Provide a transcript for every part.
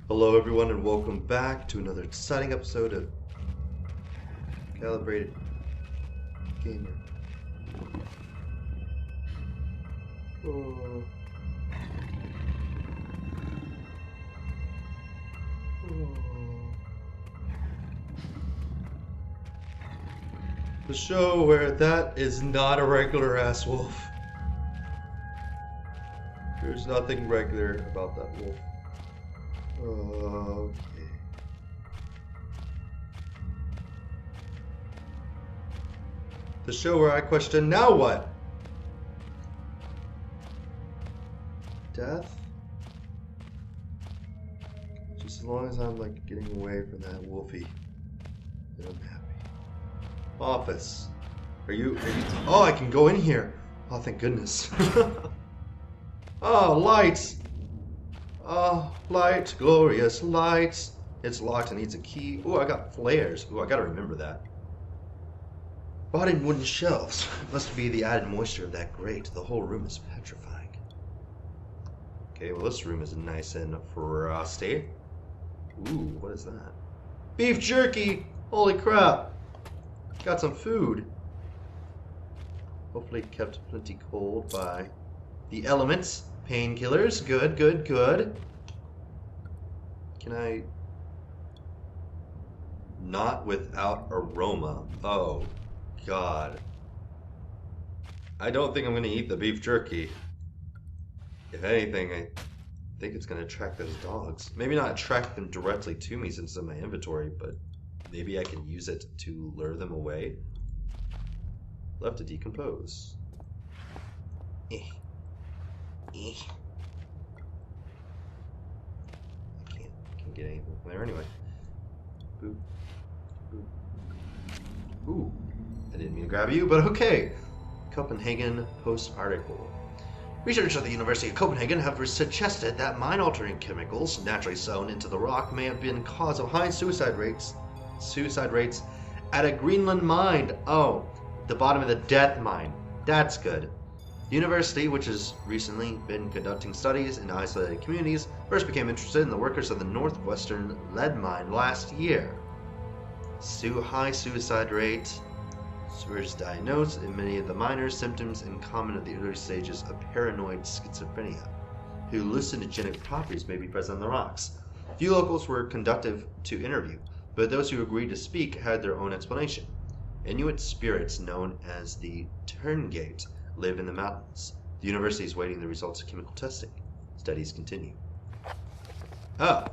Hello everyone and welcome back to another exciting episode of Calebrated Gamer. Oh. The show where that is not a regular ass wolf. There's nothing regular about that wolf. Okay. The show where I question, now what? Death? Just as long as I'm like getting away from that wolfie, then I'm happy. Office. Are you oh, I can go in here. Oh, thank goodness. Oh, lights. Oh, light, glorious lights. It's locked and needs a key. Oh, I got flares. Oh, I gotta remember that. Rotting wooden shelves. Must be the added moisture of that grate. The whole room is petrifying. Okay, well this room is nice and frosty. Ooh, what is that? Beef jerky! Holy crap! Got some food. Hopefully kept plenty cold by the elements. Painkillers. Good, good, good. Can I... Not without aroma. Oh, God. I don't think I'm going to eat the beef jerky. If anything, I think it's going to attract those dogs. Maybe not attract them directly to me since it's in my inventory, but maybe I can use it to lure them away. Left to decompose. I can't get anything from there anyway. Boop. Boop. Ooh. I didn't mean to grab you, but okay. Copenhagen Post article. Researchers at the University of Copenhagen have suggested that mind-altering chemicals naturally sown into the rock may have been cause of high suicide rates at a Greenland mine. Oh, the bottom of the death mine. That's good. The university, which has recently been conducting studies in isolated communities, first became interested in the workers of the northwestern lead mine last year. High suicide rate. Was diagnosed in many of the miners, symptoms in common at the early stages of paranoid schizophrenia. Hallucinogenic properties may be present on the rocks. Few locals were conducive to interview, but those who agreed to speak had their own explanation. Inuit spirits known as the Turngate live in the mountains. The university is waiting the results of chemical testing. Studies continue. Ah,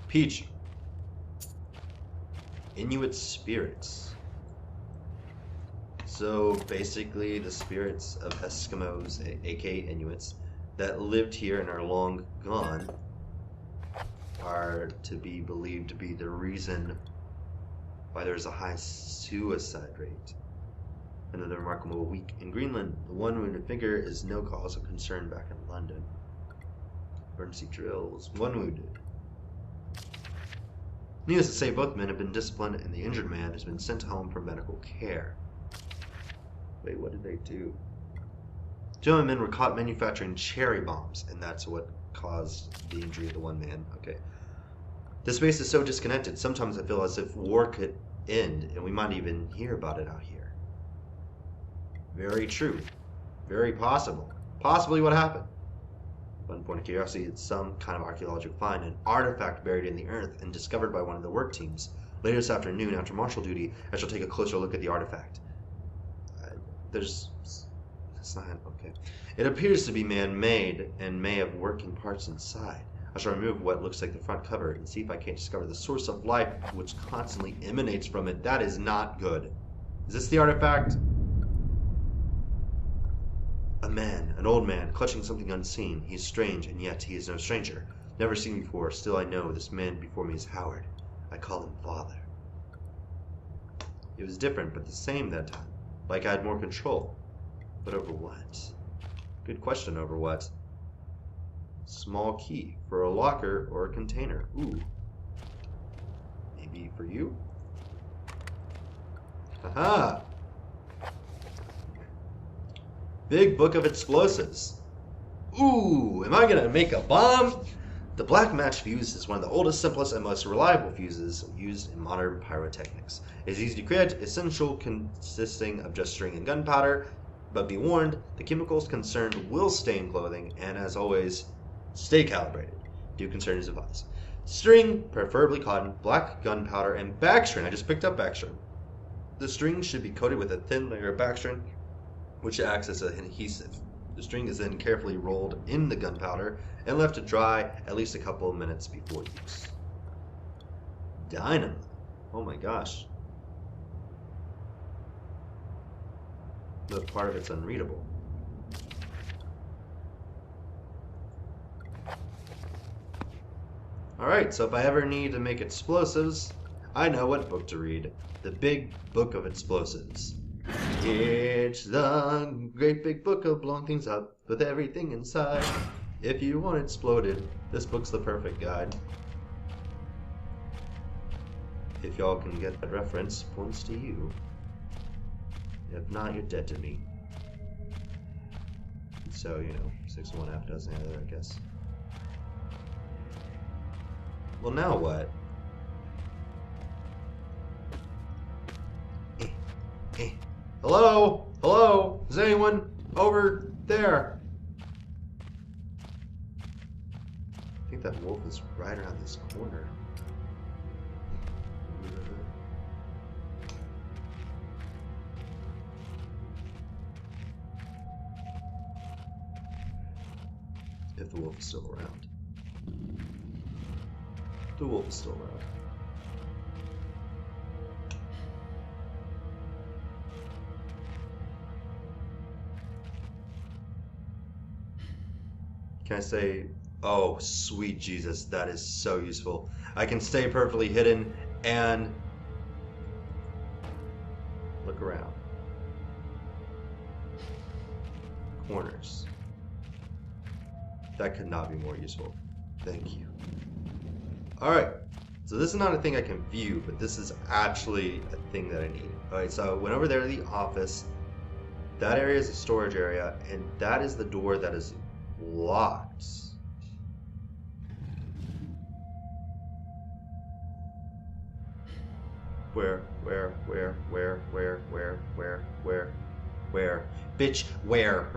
Peach. Inuit spirits. So basically the spirits of Eskimos, aka Inuits, that lived here and are long gone are to be believed to be the reason why there's a high suicide rate. Another remarkable week in Greenland. The one wounded figure is no cause of concern back in London. Emergency drills. One wounded. Needless to say, both men have been disciplined and the injured man has been sent home for medical care. Wait, what did they do? Two men were caught manufacturing cherry bombs, and that's what caused the injury of the one man. Okay. This space is so disconnected, sometimes I feel as if war could end, and we might even hear about it out here. Very true. Very possible. Possibly what happened. One point of curiosity, it's some kind of archaeological find, an artifact buried in the earth and discovered by one of the work teams. Later this afternoon, after marshal duty, I shall take a closer look at the artifact. That's not okay. It appears to be man-made and may have working parts inside. I shall remove what looks like the front cover and see if I can't discover the source of life which constantly emanates from it. That is not good. Is this the artifact? A man, an old man, clutching something unseen. He is strange, and yet he is no stranger. Never seen before, still I know this man before me is Howard. I call him Father. It was different, but the same that time. Like I had more control. But over what? Good question, over what? Small key. For a locker or a container. Ooh. Maybe for you? Haha! Big book of explosives. Ooh, am I gonna make a bomb? The black match fuse is one of the oldest, simplest, and most reliable fuses used in modern pyrotechnics. It is easy to create, essential consisting of just string and gunpowder, but be warned, the chemicals concerned will stain clothing, and as always, stay calibrated. Do concern is advised. String, preferably cotton, black gunpowder, and backstring. I just picked up backstring. The string should be coated with a thin layer of backstring, which acts as an adhesive. The string is then carefully rolled in the gunpowder and left to dry at least a couple of minutes before use. Dynamo. Oh my gosh. The part of it's unreadable. Alright, so if I ever need to make explosives, I know what book to read. The Big Book of Explosives. It's the great big book of blowing things up with everything inside. If you want it exploded, this book's the perfect guide. If y'all can get that reference, points to you. If not, you're dead to me. So, you know, 6 of one, half a dozen of the other, I guess. Well, now what? Hello? Hello? Is anyone over there? I think that wolf is right around this corner. If the wolf is still around. The wolf is still around. Can I say, oh, sweet Jesus, that is so useful. I can stay perfectly hidden and look around. Corners. That could not be more useful. Thank you. Alright, so this is not a thing I can view, but this is actually a thing that I need. Alright, so I went over there to the office. That area is a storage area, and that is the door that is locked. Where? Bitch, where?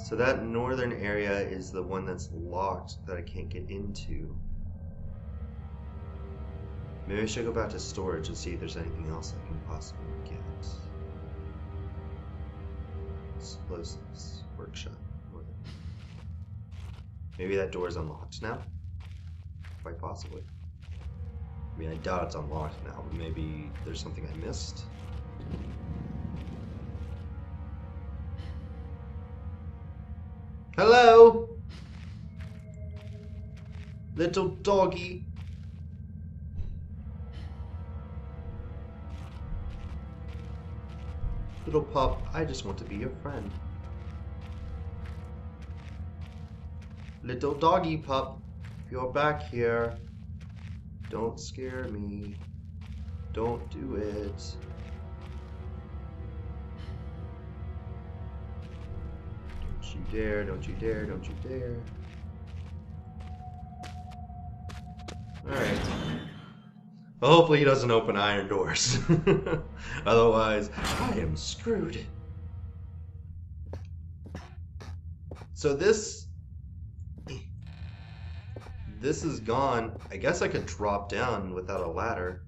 So that northern area is the one that's locked that I can't get into. Maybe I should go back to storage and see if there's anything else I can possibly get. Explosives. Workshop. Maybe that door is unlocked now? Quite possibly. I mean, I doubt it's unlocked now, but maybe there's something I missed. Hello? Little doggy. Little pup, I just want to be your friend. Little doggy pup, if you're back here, don't scare me. Don't do it. Don't you dare, don't you dare, don't you dare. Alright. Well, hopefully he doesn't open iron doors. Otherwise, I am screwed. So this is gone. I guess I could drop down without a ladder.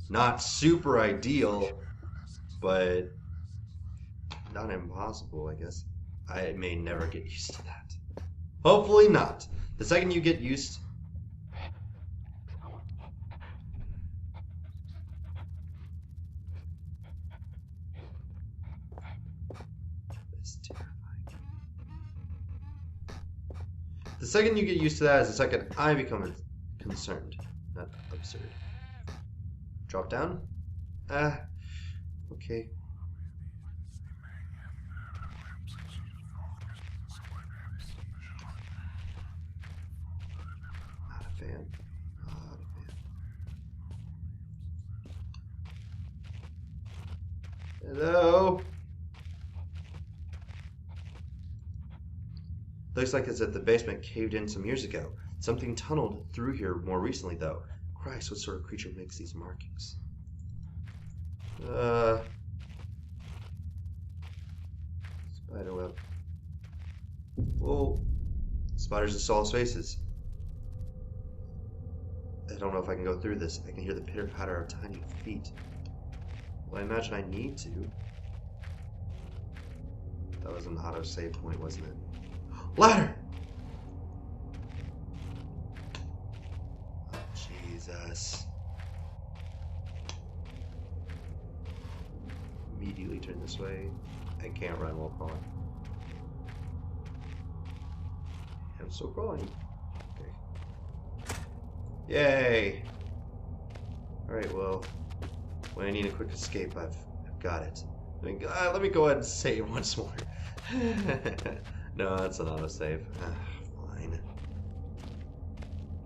Not super ideal, but not impossible, I guess. I may never get used to that. Hopefully not. The second you get used... It's terrifying. The second you get used to that is the second I become concerned. Not absurd. Drop down? Okay. Not a fan. Not a fan. Hello? Looks like it's at the basement caved in some years ago. Something tunneled through here more recently, though. Christ, what sort of creature makes these markings? Spiderweb. Whoa. Spiders in Saul's faces. I don't know if I can go through this. I can hear the pitter-patter of tiny feet. Well, I imagine I need to. That was an auto-save point, wasn't it? Ladder! Oh, Jesus. Immediately turn this way. I can't run while crawling. I'm still crawling. Okay. Yay! Alright, well, when I need a quick escape, I've got it. Let me go ahead and save once more. No, that's an autosave. Fine.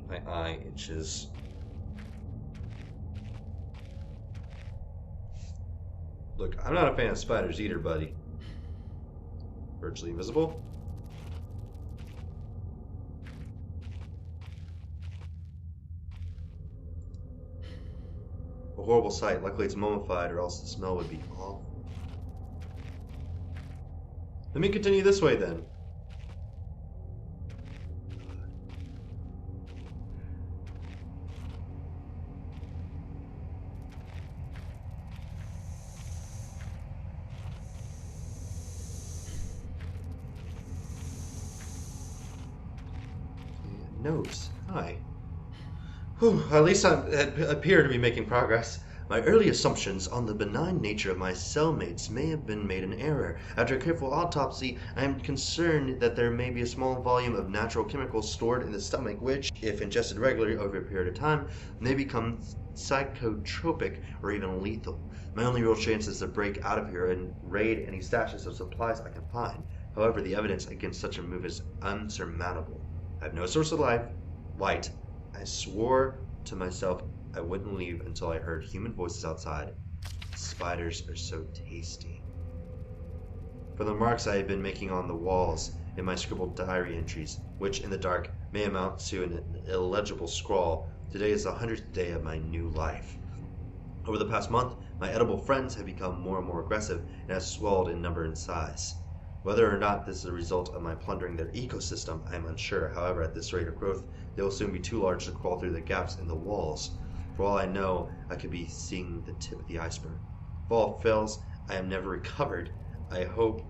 My eye itches. Look, I'm not a fan of spiders either, buddy. Virtually invisible. A horrible sight. Luckily it's mummified, or else the smell would be awful. Let me continue this way then. Nose. Hi. Whew, at least I appear to be making progress. My early assumptions on the benign nature of my cellmates may have been made in error. After a careful autopsy, I am concerned that there may be a small volume of natural chemicals stored in the stomach which, if ingested regularly over a period of time, may become psychotropic or even lethal. My only real chance is to break out of here and raid any stashes of supplies I can find. However, the evidence against such a move is unsurmountable. I have no source of light. I swore to myself I wouldn't leave until I heard human voices outside. Spiders are so tasty. For the marks I have been making on the walls in my scribbled diary entries, which in the dark may amount to an illegible scrawl, today is the 100th day of my new life. Over the past month, my edible friends have become more and more aggressive and have swelled in number and size. Whether or not this is a result of my plundering their ecosystem, I am unsure. However, at this rate of growth, they will soon be too large to crawl through the gaps in the walls. For all I know, I could be seeing the tip of the iceberg. If all fails, I am never recovered. I hope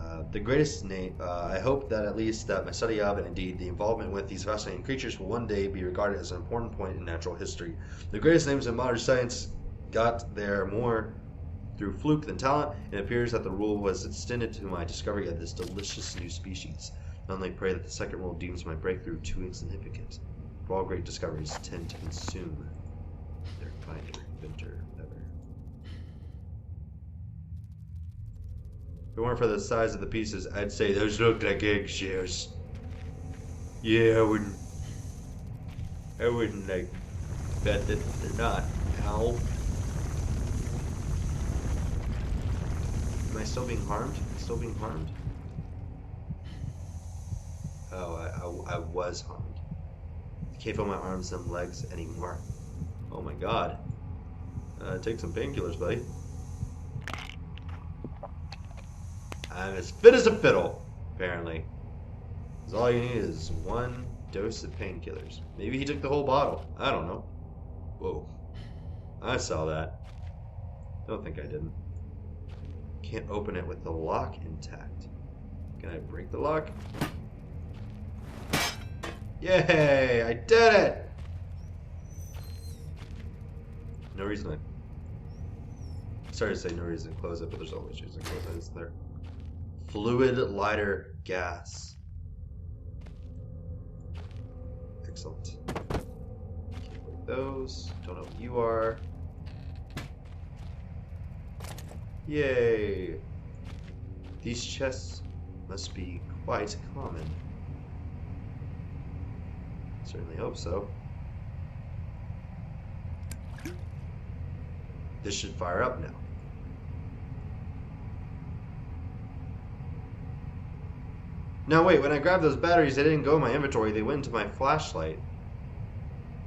I hope that at least that my study of, and indeed the involvement with these fascinating creatures, will one day be regarded as an important point in natural history. The greatest names in modern science got there more through fluke than talent. It appears that the rule was extended to my discovery of this delicious new species. I only pray that the second rule deems my breakthrough too insignificant. For all great discoveries tend to consume their finder, inventor, ever. If it weren't for the size of the pieces, I'd say those look like eggshells. Yeah, I wouldn't like bet that they're not. Ow. Am I still being harmed? Still being harmed? Oh, I was harmed. I can't feel my arms and legs anymore. Oh my god. Take some painkillers, buddy. I'm as fit as a fiddle, apparently. Because all you need is one dose of painkillers. Maybe he took the whole bottle. I don't know. Whoa. I saw that. Don't think I didn't. Can't open it with the lock intact. Can I break the lock? Yay! I did it! No reason I... Sorry to say no reason to close it, but there's always reason to close it, isn't there? Fluid lighter gas. Excellent. Can't break those. Don't know who you are. Yay! These chests must be quite common. Certainly hope so. This should fire up now. Now wait, when I grabbed those batteries, they didn't go in my inventory. They went into my flashlight.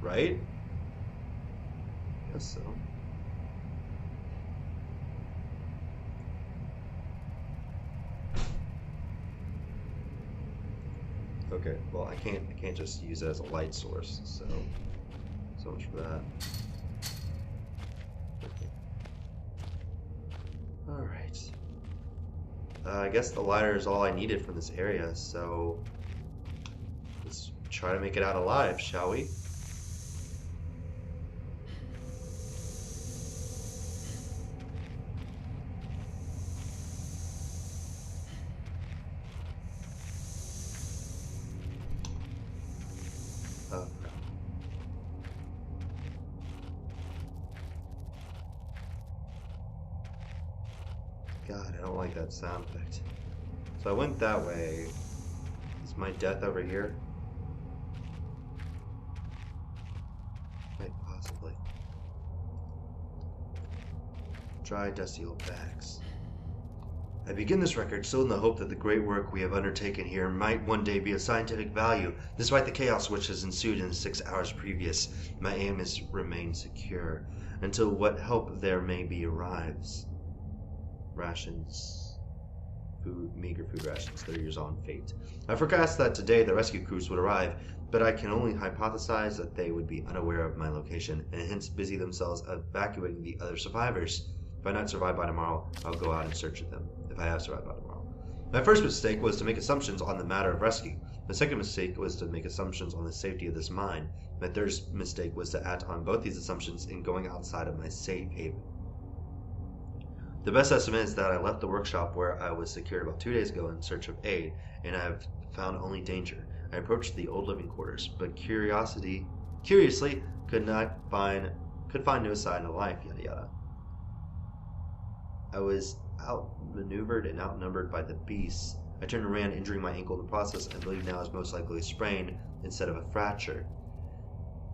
Right? Guess so. Okay, well I can't just use it as a light source, so much for that. Okay. Alright. I guess the lighter is all I needed from this area, so let's try to make it out alive, shall we? God, I don't like that sound effect. So I went that way. Is my death over here? Quite possibly. Dry, dusty old bags. I begin this record still in the hope that the great work we have undertaken here might one day be of scientific value. Despite the chaos which has ensued in the 6 hours previous, my aim is to remain secure until what help there may be arrives. Rations. Food, meager food rations, 30 years on fate. I forecast that today the rescue crews would arrive, but I can only hypothesize that they would be unaware of my location and hence busy themselves evacuating the other survivors. If I not survive by tomorrow, I'll go out in search of them, if I have survived by tomorrow. My first mistake was to make assumptions on the matter of rescue. My second mistake was to make assumptions on the safety of this mine. My third mistake was to act on both these assumptions in going outside of my safe haven. The best estimate is that I left the workshop where I was secured about 2 days ago in search of aid, and I have found only danger. I approached the old living quarters, but curiously, could find no sign of life, yada yada. I was outmaneuvered and outnumbered by the beasts. I turned and ran, injuring my ankle in the process, and believe now is most likely a sprain instead of a fracture.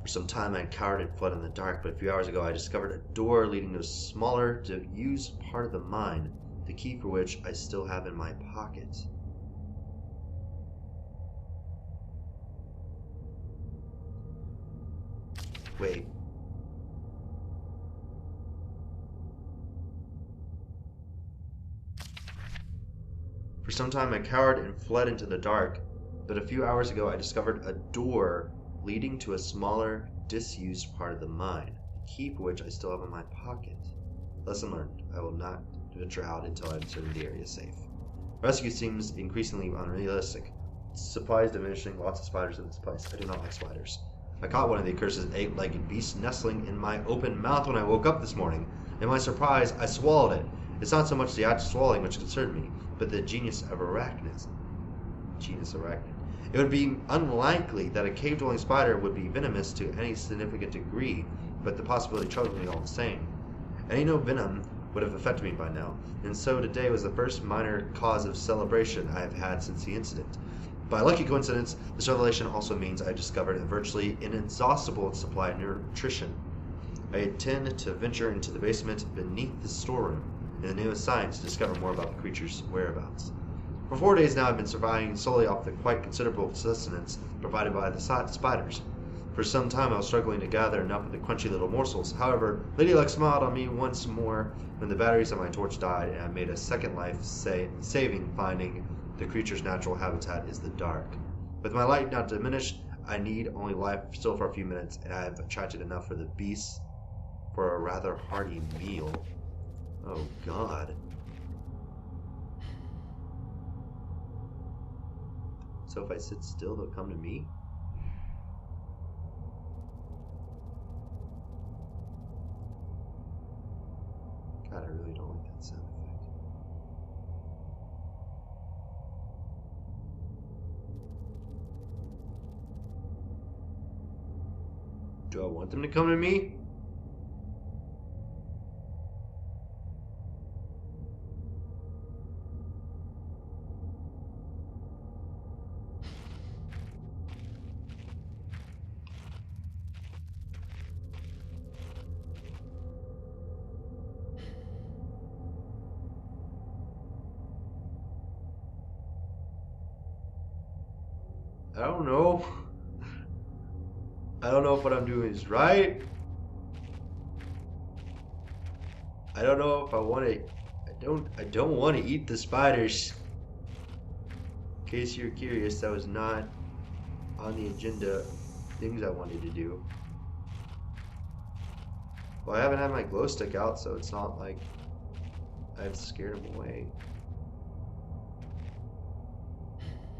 For some time I cowered and fled in the dark, but a few hours ago I discovered a door leading to a smaller, used part of the mine, the key for which I still have in my pocket. Wait. For some time I cowered and fled into the dark, but a few hours ago I discovered a door leading to a smaller, disused part of the mine, the key for which I still have in my pocket. Lesson learned. I will not venture out until I'm certain the area is safe. Rescue seems increasingly unrealistic. Supplies diminishing, lots of spiders in this place. I do not like spiders. I caught one of the accursed 8-legged beasts nestling in my open mouth when I woke up this morning. In my surprise, I swallowed it. It's not so much the act of swallowing which concerned me, but the genus of arachnism. Genus arachnid. It would be unlikely that a cave-dwelling spider would be venomous to any significant degree, but the possibility troubled me all the same. Any known venom would have affected me by now, and so today was the first minor cause of celebration I have had since the incident. By lucky coincidence, this revelation also means I discovered a virtually inexhaustible supply of nutrition. I intend to venture into the basement beneath the storeroom in the name of science to discover more about the creature's whereabouts. For 4 days now I've been surviving solely off the quite considerable sustenance provided by the spiders. For some time I was struggling to gather enough of the crunchy little morsels. However, Lady Luck smiled on me once more when the batteries on my torch died and I made a second life saving, finding the creature's natural habitat is the dark. With my light not diminished, I need only life still for a few minutes, and I have attracted enough for the beasts for a rather hearty meal. Oh God. So if I sit still, they'll come to me? God, I really don't like that sound effect. Do I want them to come to me? I don't know. I don't know if what I'm doing is right. I don't know if I want to. I don't want to eat the spiders. In case you're curious, that was not on the agenda. Things I wanted to do. Well, I haven't had my glow stick out, so it's not like I've scared him away.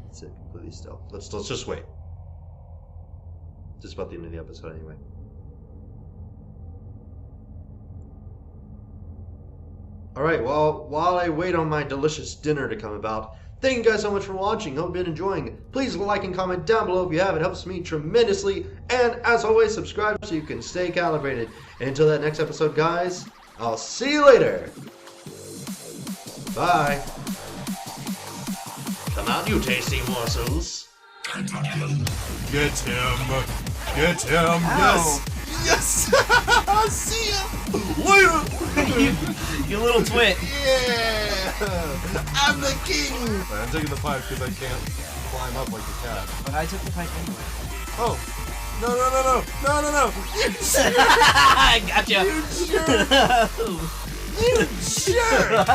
It's completely still. Let's just wait. Just about the end of the episode, anyway. All right. Well, while I wait on my delicious dinner to come about, thank you guys so much for watching. Hope you've been enjoying. Please like and comment down below if you have. It helps me tremendously. And as always, subscribe so you can stay calibrated. And until that next episode, guys, I'll see you later. Bye. Come out, you tasty morsels. Get him. Get him. Ow. Yes. Yes. See ya. Later. You little twit. Yeah. I'm the king. I'm taking the pipe because I can't climb up like a cat. But I took the pipe anyway. Oh. No, no, no, no. No, no, no. You jerk. I gotcha. You jerk. You jerk.